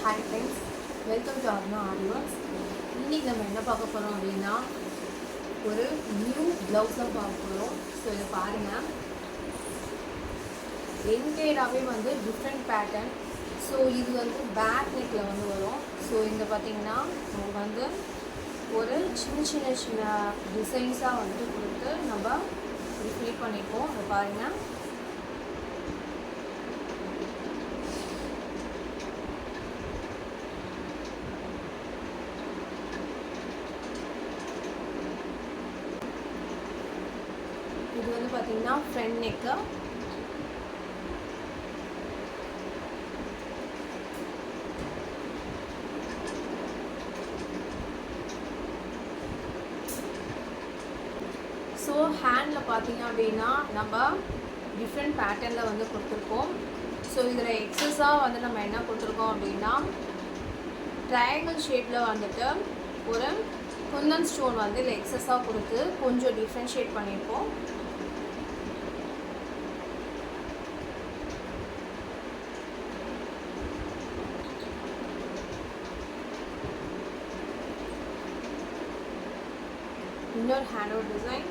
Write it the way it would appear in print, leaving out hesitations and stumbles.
Hi friends, welcome to Aruna ஆரிவர்க்ஸ். இன்றைக்கி நம்ம என்ன பார்க்க போகிறோம் அப்படின்னா ஒரு நியூ ப்ளவுஸ் தான் பார்க்க போகிறோம். ஸோ இதை பாருங்கள், என்டையராகவே வந்து டிஃப்ரெண்ட் பேட்டர்ன். ஸோ இது வந்து பேக் நெக்கில் வந்து வரும். ஸோ இந்த பார்த்திங்கன்னா நமக்கு வந்து ஒரு சின்ன சின்ன சின்ன டிசைன்ஸாக வந்து கொடுத்து நம்ம ஃபில் பண்ணியிருக்கோம். அதை பாருங்கள். இது வந்து பார்த்திங்கன்னா ஃப்ரண்ட் நெக்கு. ஸோ ஹேண்டில் பார்த்திங்க அப்படின்னா நம்ம டிஃப்ரெண்ட் பேட்டர்னில் வந்து கொடுத்துருக்கோம். ஸோ இதில் எக்ஸஸாக வந்து நம்ம என்ன கொடுத்துருக்கோம் அப்படின்னா ட்ரையாங்கிள் ஷேப்பில் வந்துட்டு ஒரு குந்தன் ஸ்டோன் வந்து இதில் எக்ஸஸாக கொடுத்து கொஞ்சம் டிஃப்ரென்ஷியேட் பண்ணியிருக்கோம். இன்னொரு ஹேண்ட் ஒர்க் டிசைன்.